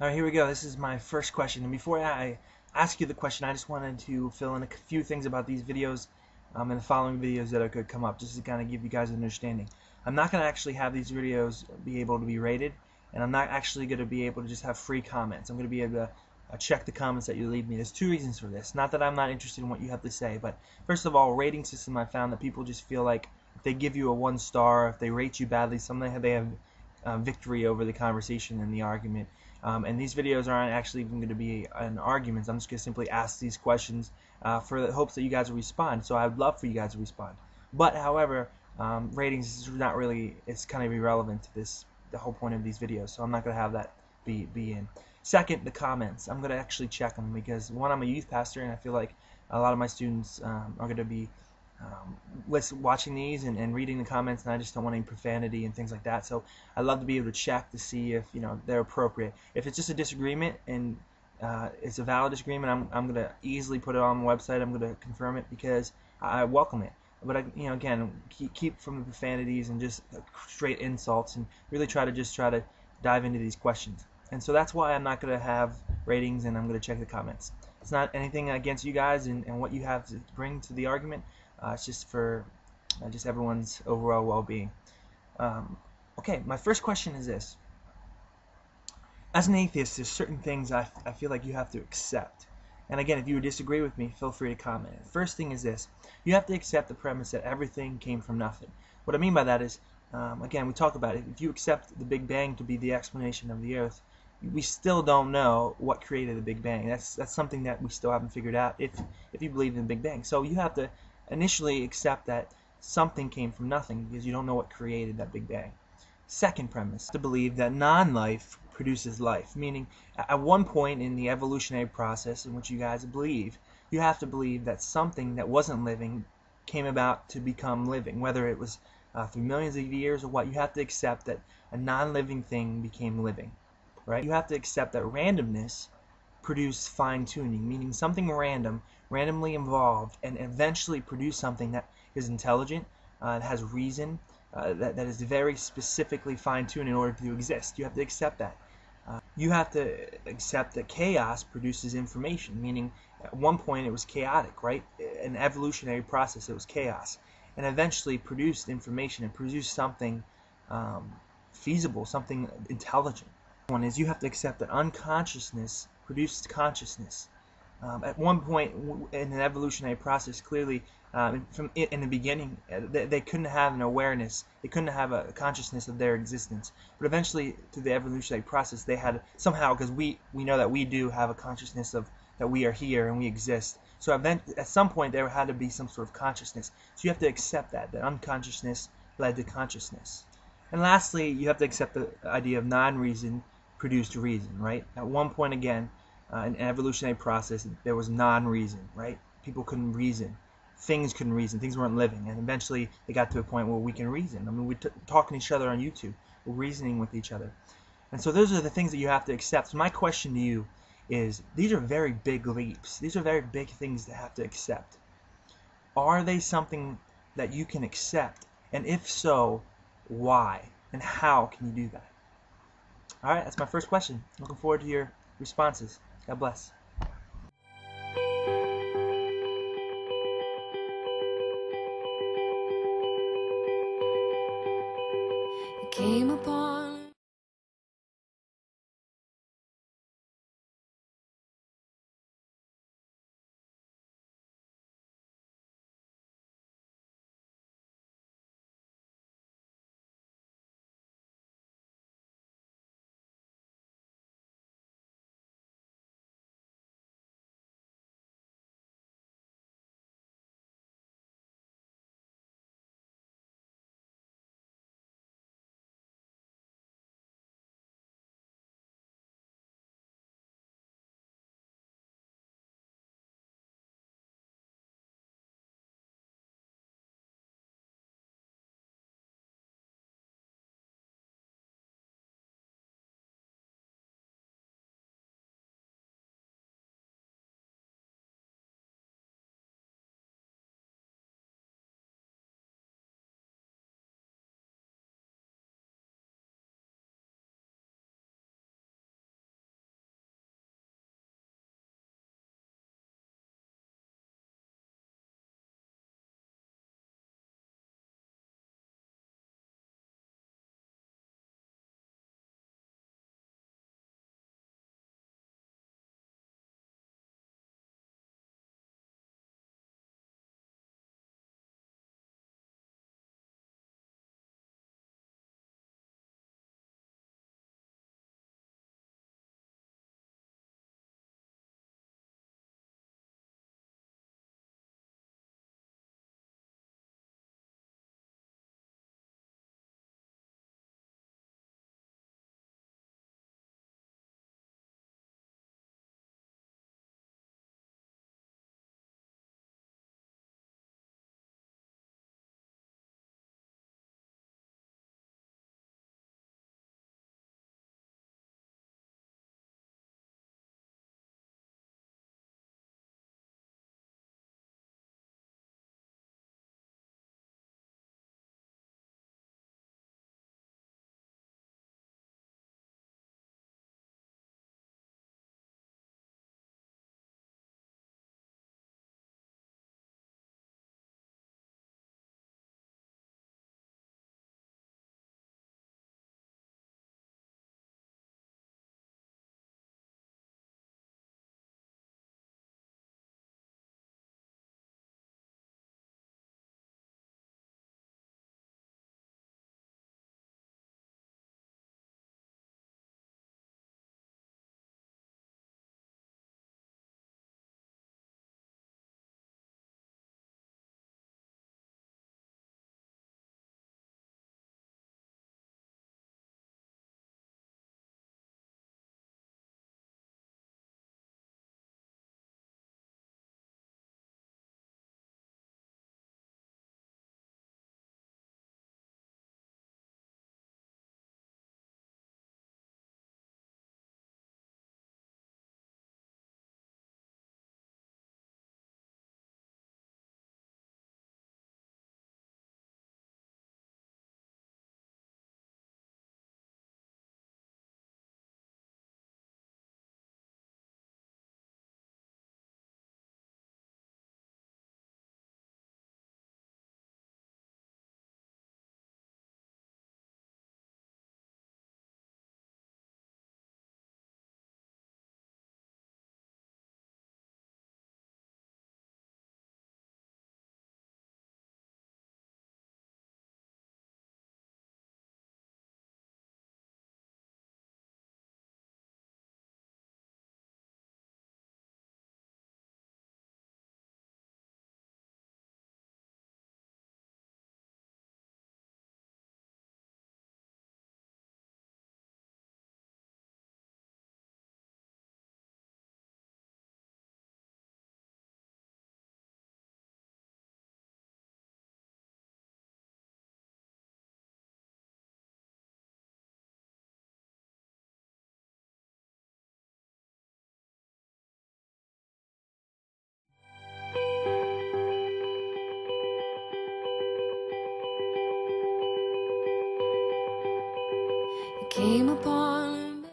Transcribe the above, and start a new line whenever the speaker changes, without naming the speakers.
Alright, here we go. This is my first question. And before I ask you the question, I just wanted to fill in a few things about these videos and the following videos that could come up, just to kind of give you guys an understanding. I'm not going to actually have these videos be able to be rated, and I'm not actually going to be able to just have free comments. I'm going to be able to check the comments that you leave me. There's two reasons for this. Not that I'm not interested in what you have to say, but first of all, rating system, I found that people just feel like if they give you a 1 star, if they rate you badly, somehow they have victory over the conversation and the argument. And these videos aren't actually even going to be an argument. I'm just going to simply ask these questions for the hopes that you guys will respond. So I'd love for you guys to respond. But however, ratings is not really, it's kind of irrelevant to the whole point of these videos. So I'm not going to have that be in. Second, the comments. I'm going to actually check them because, one, I'm a youth pastor and I feel like a lot of my students are going to be watching these and reading the comments, and I just don't want any profanity and things like that. So I love to be able to check to see if they're appropriate. If it's just a disagreement and it's a valid disagreement, I'm gonna easily put it on the website. I'm gonna confirm it because I welcome it. But again, keep from the profanities and just straight insults, and really try to dive into these questions. And so that's why I'm not gonna have ratings, and I'm gonna check the comments. It's not anything against you guys and what you have to bring to the argument. It's just for just everyone's overall well-being. Okay, my first question is this. As an atheist, there's certain things I feel like you have to accept. And again, if you disagree with me, feel free to comment. The first thing is this. You have to accept the premise that everything came from nothing. What I mean by that is, again, we talk about it. If you accept the Big Bang to be the explanation of the Earth, we still don't know what created the Big Bang. That's something that we still haven't figured out if you believe in the Big Bang. So you have to initially accept that something came from nothing because you don't know what created that Big Bang. Second premise, to believe that non-life produces life, meaning at one point in the evolutionary process in which you guys believe, you have to believe that something that wasn't living came about to become living, whether it was through millions of years or what. You have to accept that a non-living thing became living, right? You have to accept that randomness produce fine-tuning, meaning something randomly involved, and eventually produce something that is intelligent, that has reason, that is very specifically fine-tuned in order to exist. You have to accept that. You have to accept that chaos produces information, meaning at one point it was chaotic, right? An evolutionary process, it was chaos, and eventually produced information and produced something feasible, something intelligent. One is you have to accept that unconsciousness produced consciousness. At one point in an evolutionary process, clearly, in the beginning, they couldn't have an awareness. They couldn't have a consciousness of their existence. But eventually, through the evolutionary process, they had somehow, because we know that we do have a consciousness of that we are here and we exist. So at some point, there had to be some sort of consciousness. So you have to accept that unconsciousness led to consciousness. And lastly, you have to accept the idea of non-reason produced reason, right? At one point, again, in an evolutionary process, there was non-reason, right? People couldn't reason. Things couldn't reason. Things weren't living. And eventually, they got to a point where we can reason. I mean, we're talking to each other on YouTube. We're reasoning with each other. And so those are the things that you have to accept. So my question to you is, these are very big leaps. These are very big things to have to accept. Are they something that you can accept? And if so, why? And how can you do that? Alright, that's my first question. Looking forward to your responses. God bless.